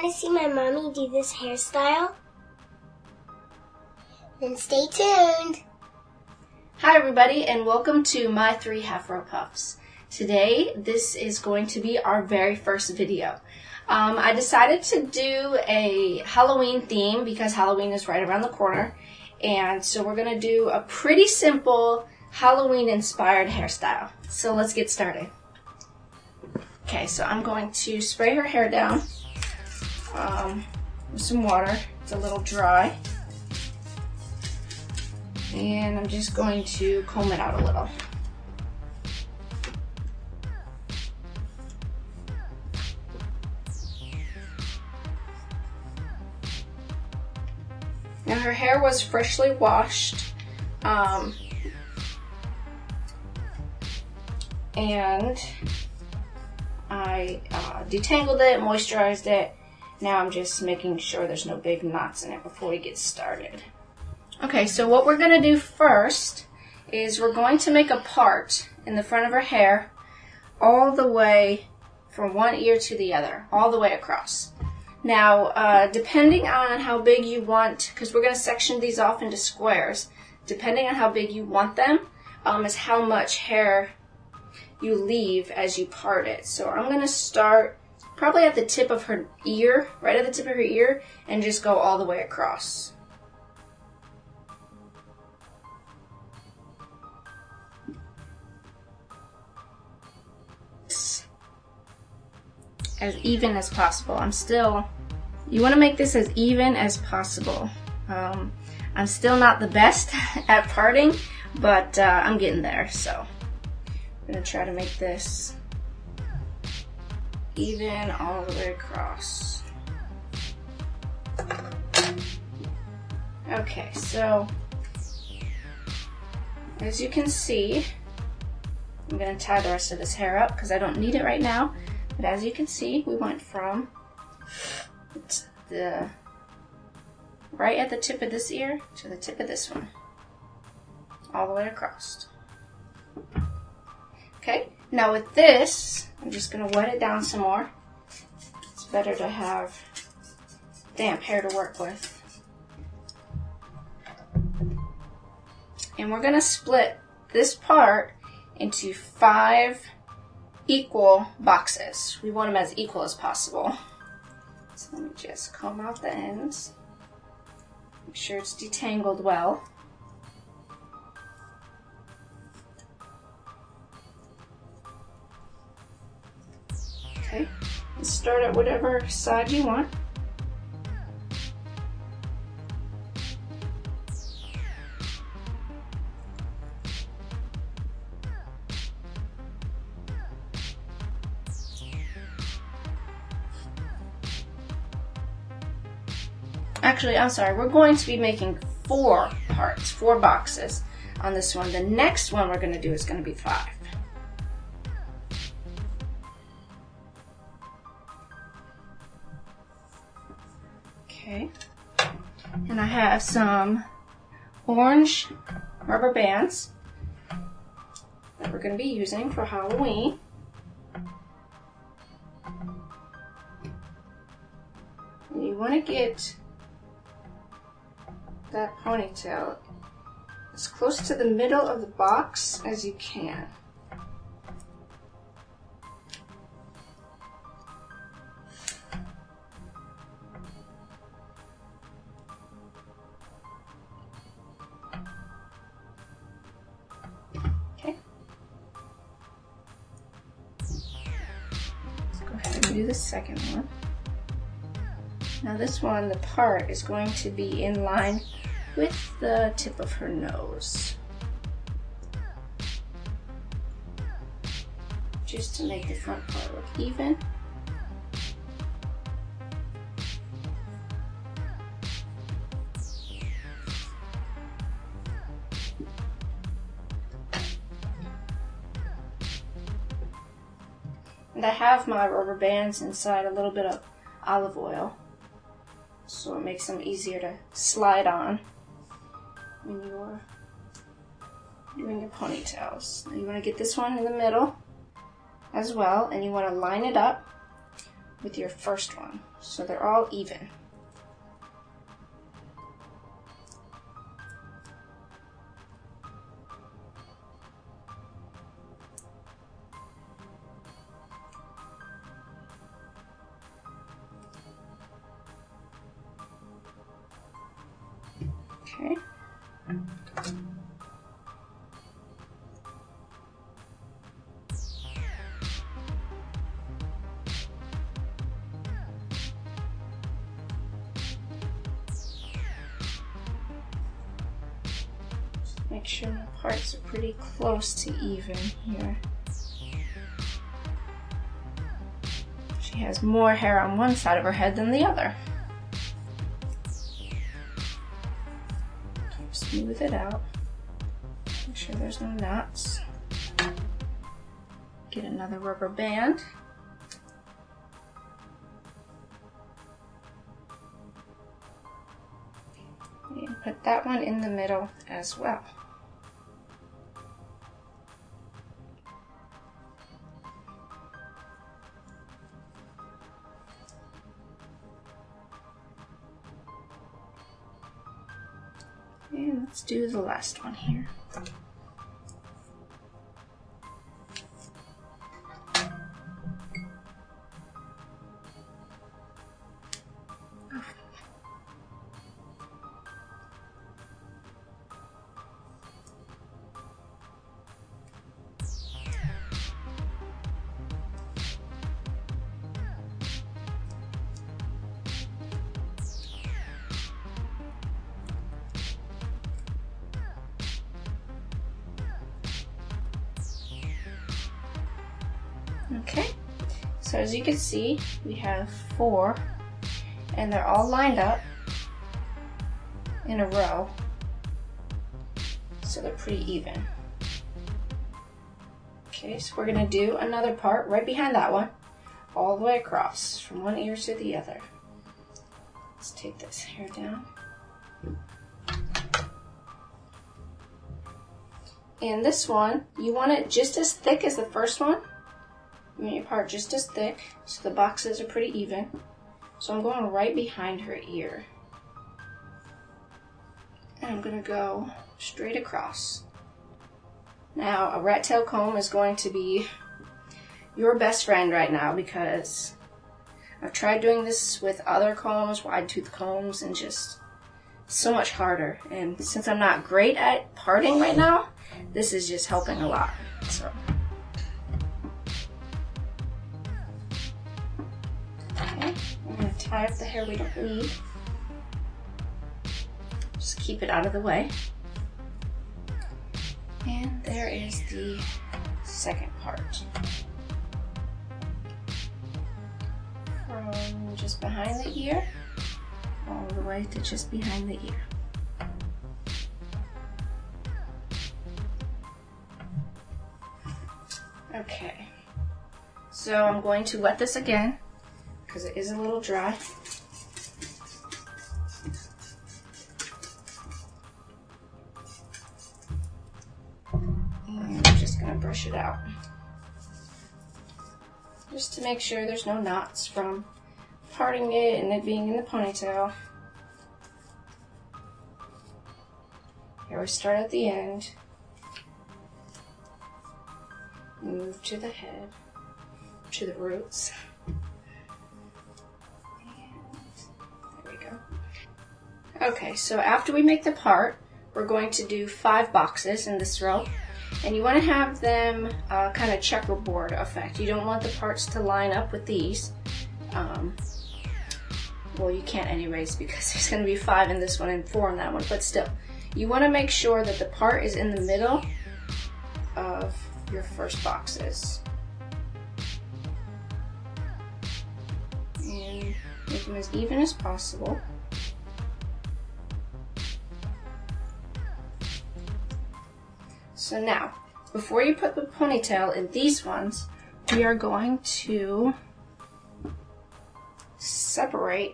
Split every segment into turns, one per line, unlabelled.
want to see my mommy do this hairstyle? Then stay tuned.
Hi everybody, and welcome to my 3 Half-Row Puffs. Today, this is going to be our very first video. I decided to do a Halloween theme because Halloween is right around the corner. And so we're going to do a pretty simple Halloween-inspired hairstyle. So let's get started. Okay, so I'm going to spray her hair down with some water. It's a little dry. And I'm just going to comb it out a little. Now her hair was freshly washed, and I detangled it, moisturized it. Now I'm just making sure there's no big knots in it before we get started. Okay, so what we're going to do first is we're going to make a part in the front of her hair all the way from one ear to the other, all the way across. Now, depending on how big you want, because we're going to section these off into squares, depending on how big you want them, is how much hair you leave as you part it. So I'm going to start probably at the tip of her ear, right at the tip of her ear, and just go all the way across. As even as possible. You want to make this as even as possible. I'm still not the best at parting, but I'm getting there, so I'm going to try to make this even all the way across. Okay, so as you can see, I'm going to tie the rest of this hair up because I don't need it right now. But as you can see, we went from the right at the tip of this ear to the tip of this one, all the way across. Okay, now with this, I'm just going to wet it down some more. It's better to have damp hair to work with. And we're going to split this part into 5 equal boxes. We want them as equal as possible. So let me just comb out the ends. Make sure it's detangled well. Okay, let's start at whatever side you want. Actually, I'm sorry, we're going to be making 4 parts, 4 boxes on this one. The next one we're going to do is going to be 5. Okay, and I have some orange rubber bands that we're going to be using for Halloween. And you want to get that ponytail as close to the middle of the box as you can. Okay. Let's go ahead and do the second one. Now this one, the part is going to be in line with the tip of her nose. Just to make the front part look even. And I have my rubber bands inside a little bit of olive oil, so it makes them easier to slide on when you're doing your ponytails. Now you want to get this one in the middle as well, and you want to line it up with your first one, so they're all even. Okay. Make sure my parts are pretty close to even here. She has more hair on one side of her head than the other. Smooth it out. Make sure there's no knots. Get another rubber band. And put that one in the middle as well. And let's do the last one here. Okay, so as you can see, we have 4, and they're all lined up in a row, so they're pretty even. Okay, so we're gonna do another part right behind that one, all the way across, from one ear to the other. Let's take this hair down. And this one, you want it just as thick as the first one. You want your part just as thick, so the boxes are pretty even. So I'm going right behind her ear. And I'm gonna go straight across. Now, a rat tail comb is going to be your best friend right now, because I've tried doing this with other combs, wide tooth combs, and just so much harder. And since I'm not great at parting right now, this is just helping a lot. So. Okay, I'm going to tie up the hair we don't need. Just keep it out of the way. And there is the second part. From just behind the ear, all the way to just behind the ear. Okay, so I'm going to wet this again, because it is a little dry. And I'm just going to brush it out, just to make sure there's no knots from parting it and it being in the ponytail. Here we start at the end, move to the head, to the roots. Okay, so after we make the part, we're going to do 5 boxes in this row, and you want to have them kind of checkerboard effect. You don't want the parts to line up with these. Well, you can't anyways, because there's going to be 5 in this one and 4 in that one, but still. You want to make sure that the part is in the middle of your first boxes. And make them as even as possible. So now, before you put the ponytail in these ones, we are going to separate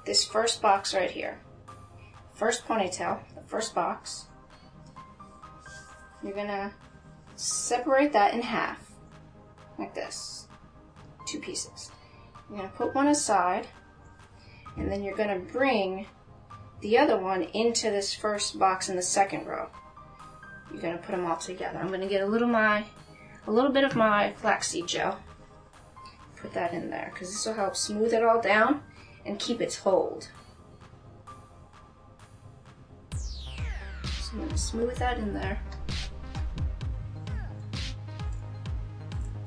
this first box right here. First ponytail, the first box. You're gonna separate that in half, like this. 2 pieces. You're going to put one aside, and then you're going to bring the other one into this first box in the second row. You're going to put them all together. I'm going to get a little bit of my flaxseed gel. Put that in there because this will help smooth it all down and keep its hold. So I'm going to smooth that in there.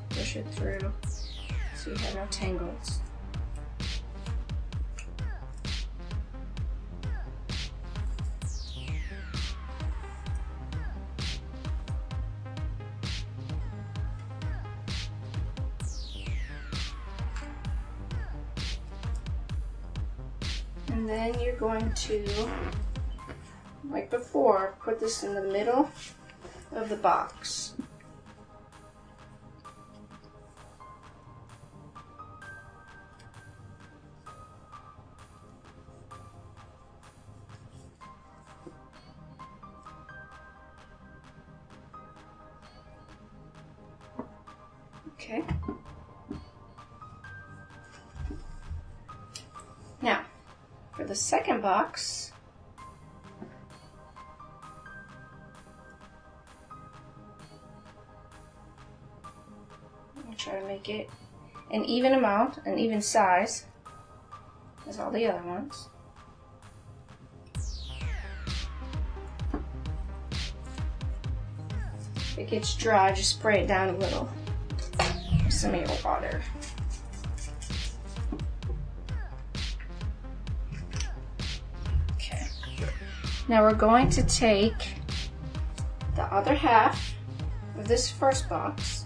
Push it through so you have no tangles. And then you're going to, like before, put this in the middle of the box. Okay. Now, for the second box, I'll try to make it an even amount, an even size as all the other ones. If it gets dry, just spray it down a little with some of your water. Okay. Now we're going to take the other half of this first box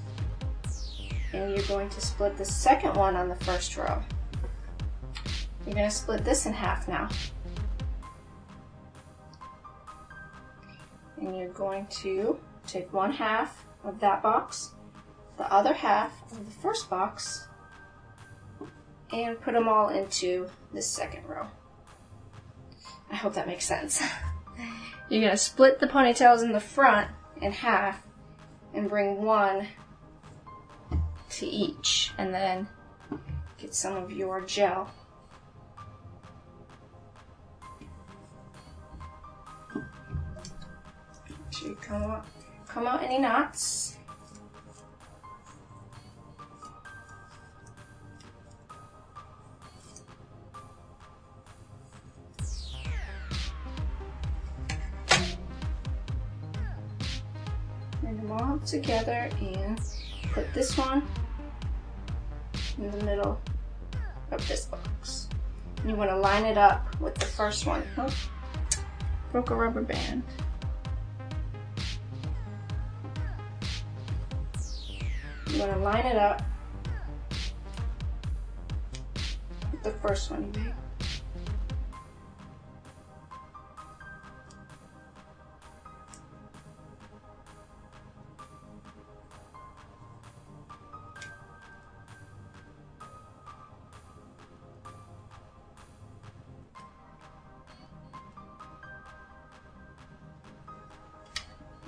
and you're going to split the second one on the first row. You're going to split this in half now. And you're going to take one half of that box, the other half of the first box, and put them all into this second row. I hope that makes sense. You're going to split the ponytails in the front in half and bring one to each, and then get some of your gel. Make sure you come out any knots. Bring them all together and put this one in the middle of this box. And you want to line it up with the first one. Oh, broke a rubber band. You want to line it up with the first one you made.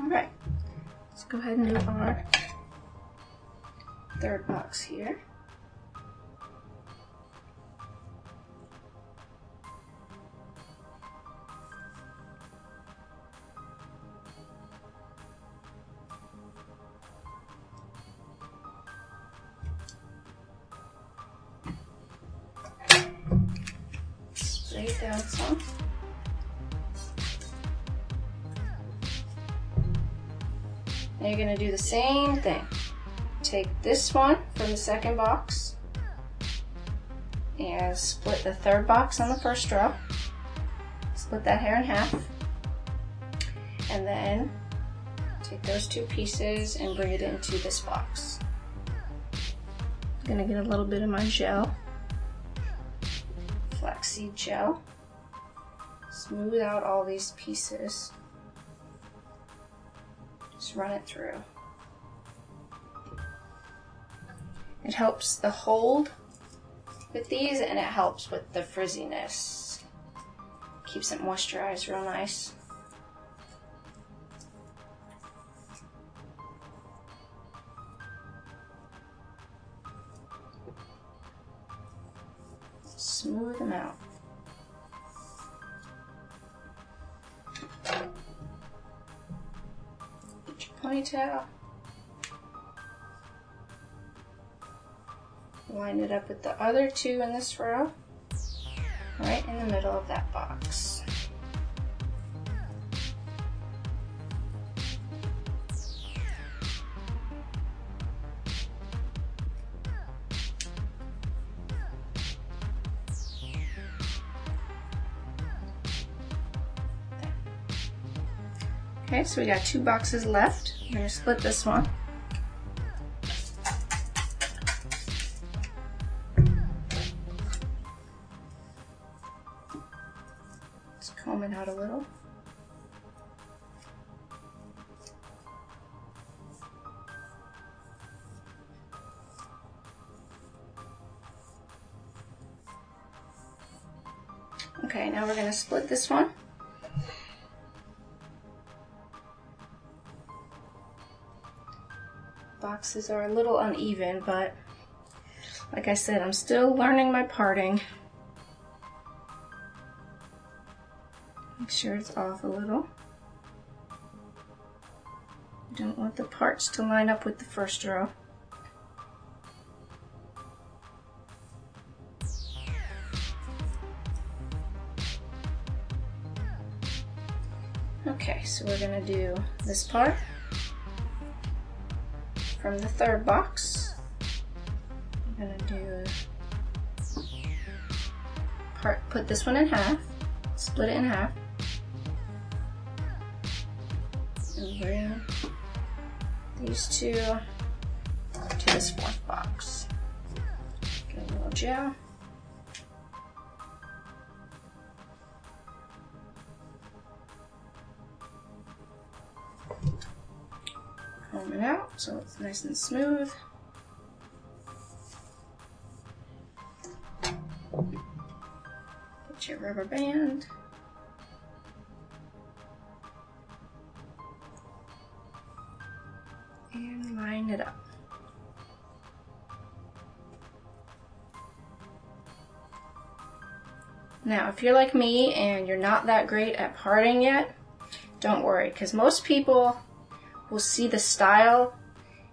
Alright, let's go ahead and do our third box here. Spray it down some. Now you're going to do the same thing. Take this one from the second box and split the third box on the first row. Split that hair in half. And then take those 2 pieces and bring it into this box. I'm going to get a little bit of my gel, flaxseed gel. Smooth out all these pieces. Just run it through. It helps the hold with these, and it helps with the frizziness. Keeps it moisturized real nice. smooth them out. Get your ponytail. Line it up with the other two in this row, right in the middle of that box. Okay, so we got 2 boxes left. I'm going to split this one. Just comb it out a little. Okay, now we're going to split this one. Boxes are a little uneven, but like I said, I'm still learning my parting. Make sure it's off a little. You don't want the parts to line up with the first row. Okay, so we're gonna do this part from the 3rd box. I'm gonna do put this one in half, split it in half, and bring these two to this 4th box. Get a little gel. Comb it out so it's nice and smooth. Get your rubber band. And line it up. Now, if you're like me and you're not that great at parting yet, don't worry, because most people will see the style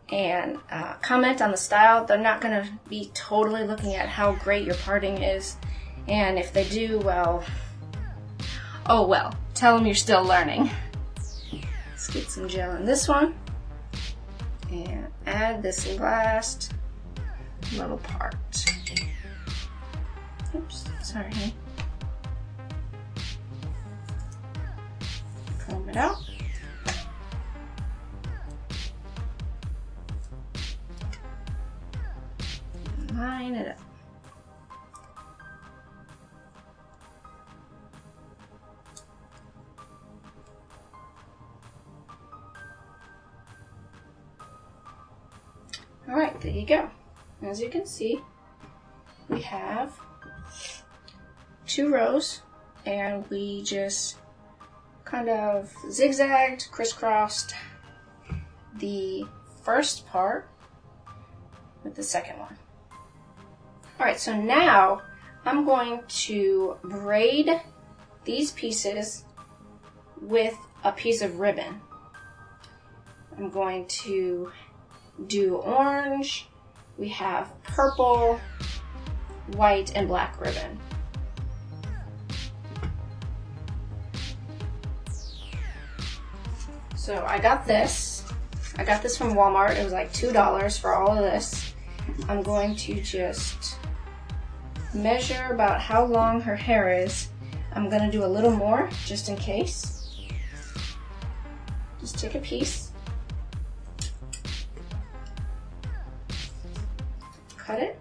and comment on the style. They're not going to be totally looking at how great your parting is. And if they do, well, oh well, tell them you're still learning. Let's get some gel in this one and add this last little part. Oops, sorry, honey. Comb it out. Line it up. All right, there you go. As you can see, we have 2 rows, and we just kind of zigzagged, crisscrossed the first part with the second one. All right, so now I'm going to braid these pieces with a piece of ribbon. I'm going to do orange, we have purple, white, and black ribbon. So I got this from Walmart. It was like $2 for all of this. I'm going to just measure about how long her hair is. I'm gonna do a little more just in case. Just take a piece, cut it.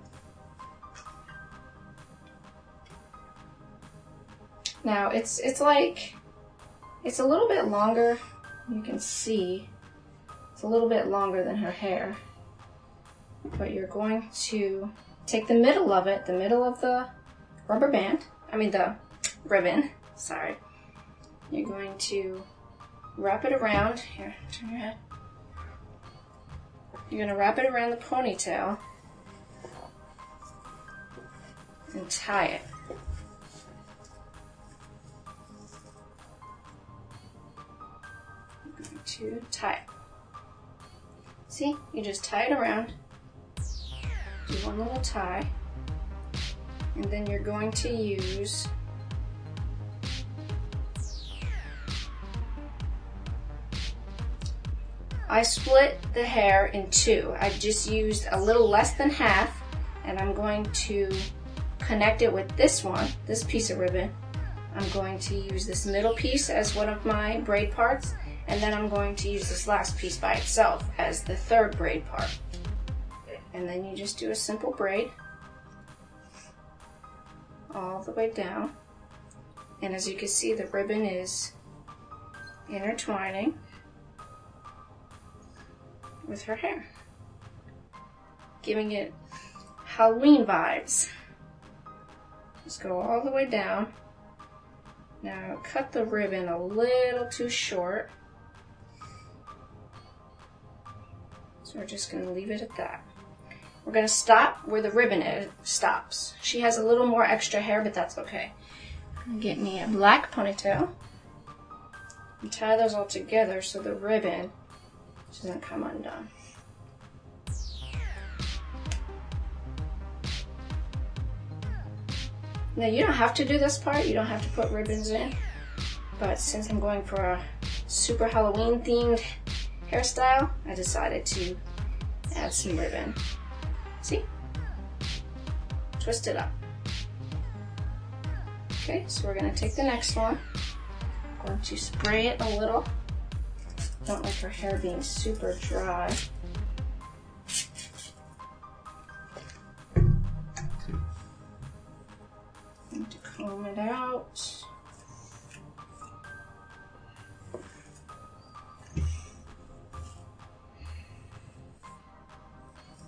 Now it's a little bit longer. You can see it's a little bit longer than her hair, but you're going to take the middle of it, the middle of the rubber band, the ribbon, sorry. You're going to wrap it around, here, turn your head. You're gonna wrap it around the ponytail and tie it. to tie it. See, you just tie it around, do one little tie, and then you're going to use I split the hair in two. I just used a little less than half, and I'm going to connect it with this one, this piece of ribbon. I'm going to use this middle piece as one of my braid parts, and then I'm going to use this last piece by itself as the third braid part. And then you just do a simple braid all the way down. And as you can see, the ribbon is intertwining with her hair, giving it Halloween vibes. Just go all the way down. Now cut the ribbon a little too short, so we're just going to leave it at that. We're going to stop where the ribbon stops. She has a little more extra hair, but that's okay. I'm going to get me a black ponytail and tie those all together so the ribbon doesn't come undone. Now you don't have to do this part, you don't have to put ribbons in, but since I'm going for a super Halloween themed hairstyle, I decided to add some ribbon. See? Twist it up. Okay, so we're going to take the next one. I'm going to spray it a little. Don't like her hair being super dry. Need to comb it out.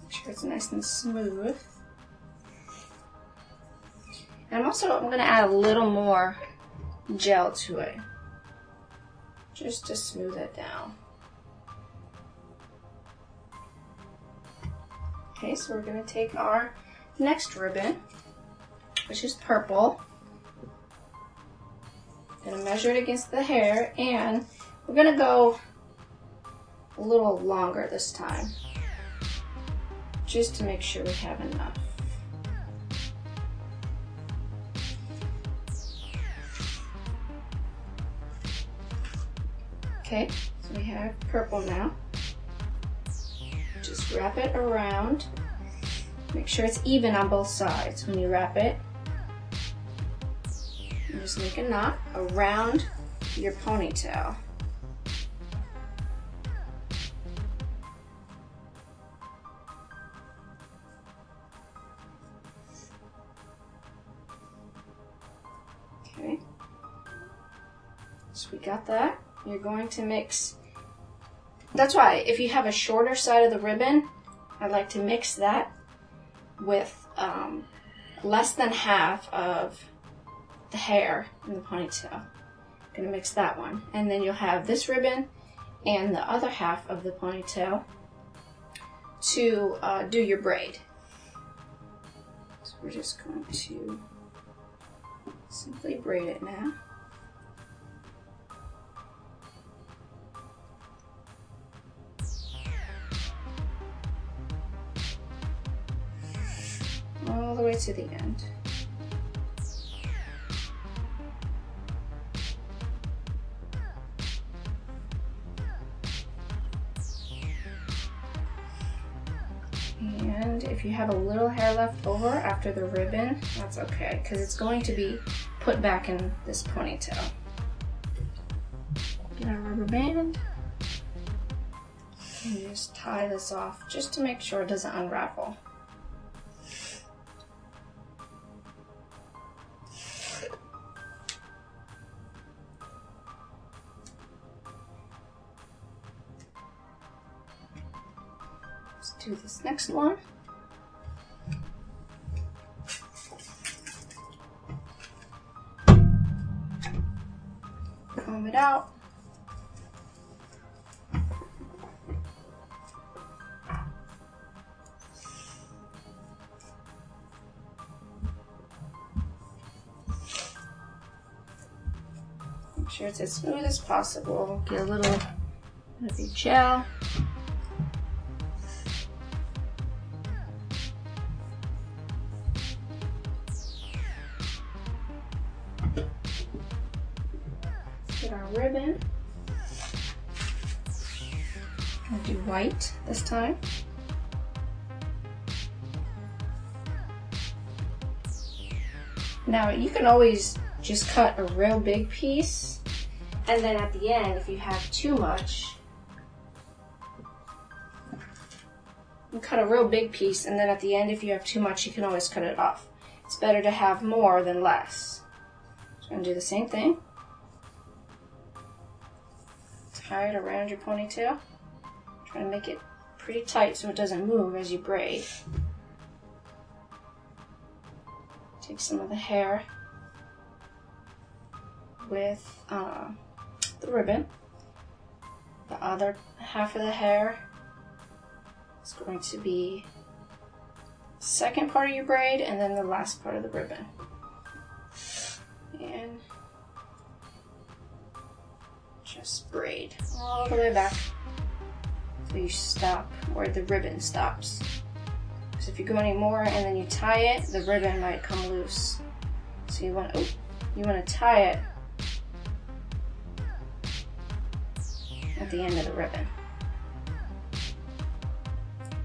Make sure it's nice and smooth. And I'm going to add a little more gel to it, just to smooth it down. Okay, so we're going to take our next ribbon, which is purple. I'm going to measure it against the hair, and we're going to go a little longer this time, just to make sure we have enough. Okay, so we have purple now. Just wrap it around. Make sure it's even on both sides when you wrap it. And just make a knot around your ponytail. Okay, so we got that. You're going to mix, that's why if you have a shorter side of the ribbon, I like to mix that with less than half of the hair in the ponytail. I'm going to mix that one. And then you'll have this ribbon and the other half of the ponytail to do your braid. So we're just going to simply braid it now. All the way to the end. And if you have a little hair left over after the ribbon, that's okay, because it's going to be put back in this ponytail. Get our rubber band and just tie this off just to make sure it doesn't unravel. Do this next one. Comb it out. Make sure it's as smooth as possible. Get a little gonna do gel. Get our ribbon. I'll do white this time. Now you can always just cut a real big piece, and then at the end, if you have too much, you cut a real big piece, and then at the end, if you have too much, you can always cut it off. It's better to have more than less. So I'm gonna do the same thing. Tie it around your ponytail. Try to make it pretty tight so it doesn't move as you braid. Take some of the hair with the ribbon. The other half of the hair is going to be the second part of your braid and then the last part of the ribbon. And just braid all the way back so you stop where the ribbon stops. So if you go any more and then you tie it, the ribbon might come loose. So you want to tie it at the end of the ribbon.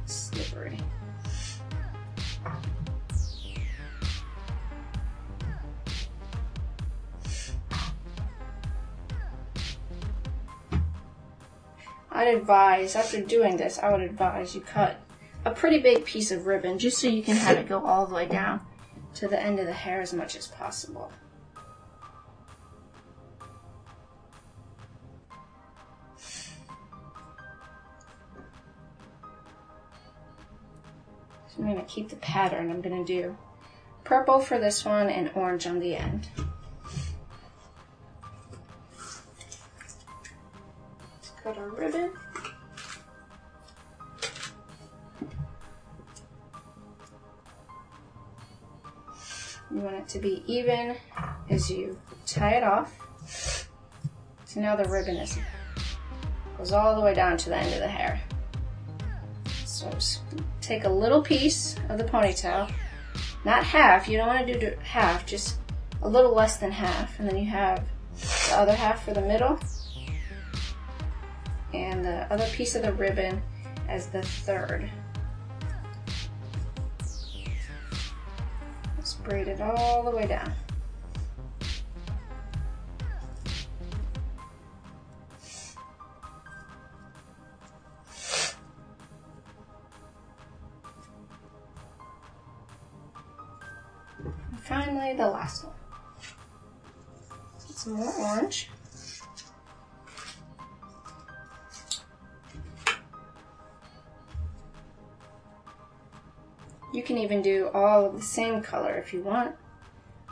Slippery. I'd advise, after doing this, I would advise you cut a pretty big piece of ribbon just so you can have it go all the way down to the end of the hair as much as possible. So I'm going to keep the pattern. I'm going to do purple for this one and orange on the end. Let's cut our ribbon. You want it to be even as you tie it off. So now the ribbon goes all the way down to the end of the hair. So take a little piece of the ponytail, not half, you don't want to do half, just a little less than half, and then you have the other half for the middle, and the other piece of the ribbon as the third. Just braid it all the way down. And finally, the last one. Get some more orange. You can even do all of the same color if you want,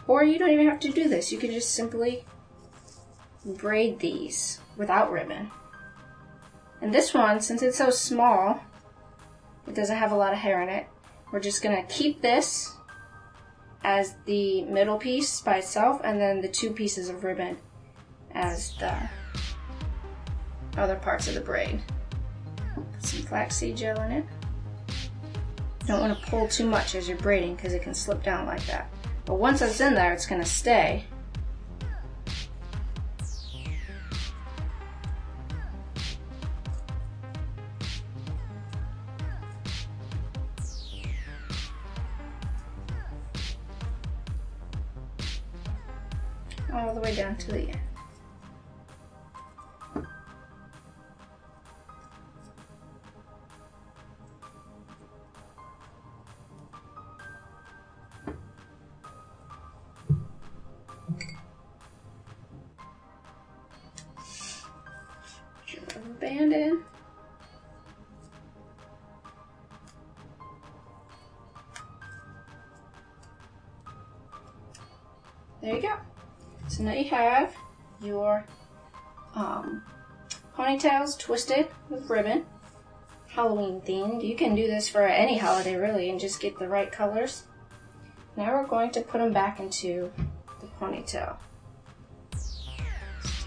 or you don't even have to do this. You can just simply braid these without ribbon. And this one, since it's so small, it doesn't have a lot of hair in it, we're just gonna keep this as the middle piece by itself, and then the two pieces of ribbon as the other parts of the braid. Put some flaxseed gel in it. Don't want to pull too much as you're braiding because it can slip down like that. But once it's in there, it's going to stay. All the way down to the end. Band in. There you go. So now you have your ponytails twisted with ribbon, Halloween themed. You can do this for any holiday really and just get the right colors. Now we're going to put them back into the ponytail. Let's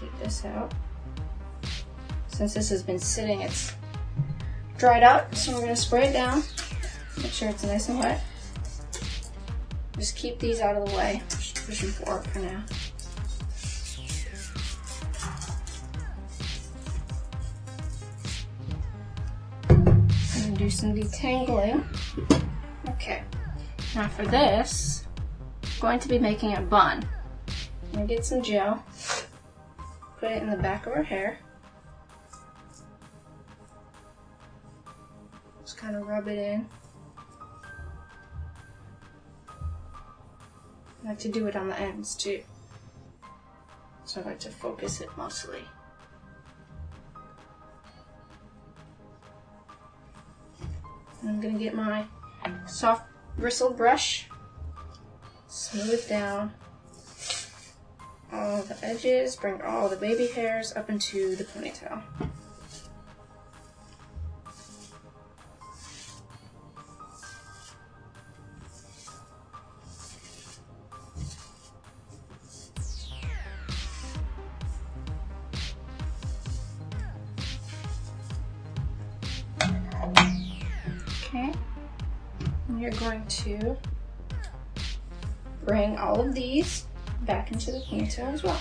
take this out. Since this has been sitting, it's dried out, so we're going to spray it down. Make sure it's nice and wet. Just keep these out of the way. Just push them forward for now. And do some detangling. Okay. Now for this, I'm going to be making a bun. I'm going to get some gel, put it in the back of her hair. Just kind of rub it in. I like to do it on the ends too. So I like to focus it mostly. And I'm going to get my soft bristle brush, smooth down all the edges, bring all the baby hairs up into the ponytail. Okay, and you're going to bring all of these back into the ponytail as well.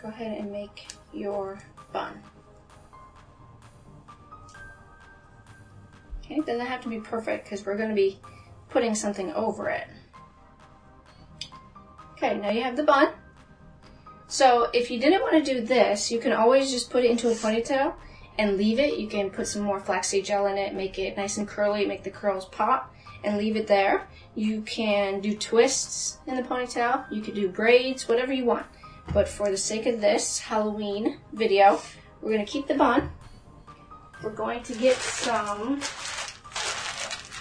Go ahead and make your bun. Okay, it doesn't have to be perfect because we're going to be putting something over it. Okay, now you have the bun. So if you didn't want to do this, you can always just put it into a ponytail and leave it. You can put some more flaxseed gel in it, make it nice and curly, make the curls pop, and leave it there. You can do twists in the ponytail. You could do braids, whatever you want. But for the sake of this Halloween video, we're going to keep the bun. We're going to get some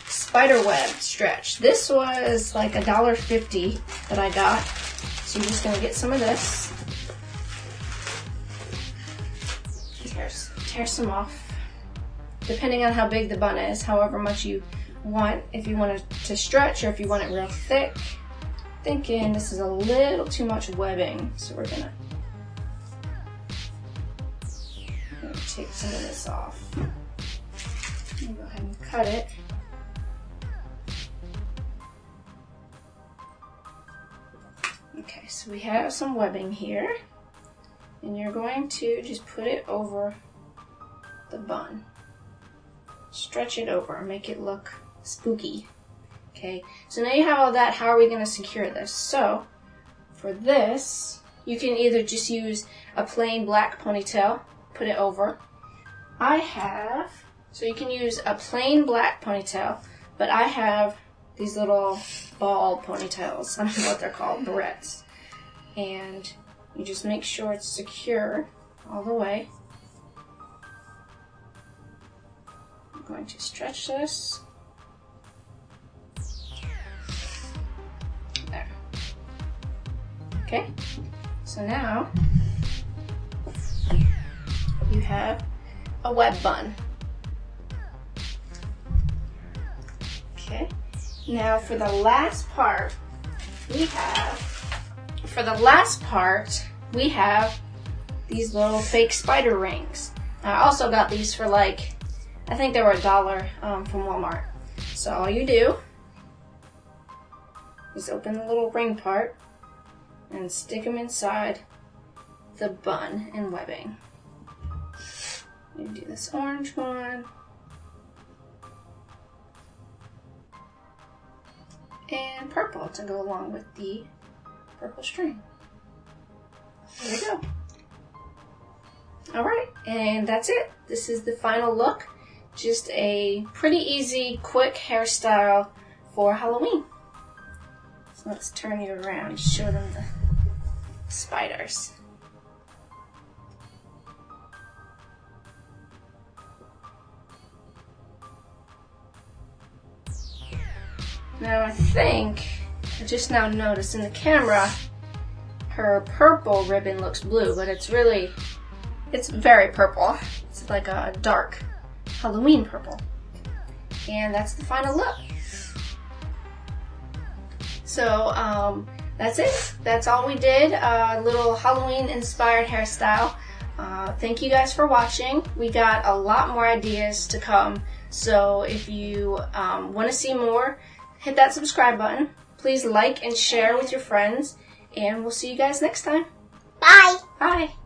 spiderweb stretch. This was like $1.50 that I got. So you're just going to get some of this. Tear some off. Depending on how big the bun is, however much you want. If you want it to stretch or if you want it real thick. Thinking this is a little too much webbing, so we're gonna take some of this off. And go ahead and cut it. Okay, so we have some webbing here, and you're going to just put it over the bun. Stretch it over, make it look spooky. Okay, so now you have all that. How are we going to secure this? So for this, you can either just use a plain black ponytail, put it over. So you can use a plain black ponytail, but I have these little ball ponytails. I don't know what they're called, barrettes. And you just make sure it's secure all the way. I'm going to stretch this. There. Okay, so now you have a web bun. Okay, now for the last part, we have these little fake spider rings. I also got these for like, I think they were $1 from Walmart. So all you do is open the little ring part and stick them inside the bun and webbing. You do this orange one. And purple to go along with the purple string. There you go. Alright, and that's it. This is the final look. Just a pretty easy, quick hairstyle for Halloween. So let's turn you around and show them the spiders. Now I just now noticed in the camera, her purple ribbon looks blue, but it's very purple. It's like a dark Halloween purple. And that's the final look. So that's it. That's all we did. A little Halloween inspired hairstyle. Thank you guys for watching. We got a lot more ideas to come. So if you want to see more, hit that subscribe button. Please like and share with your friends. And we'll see you guys next time.
Bye.
Bye.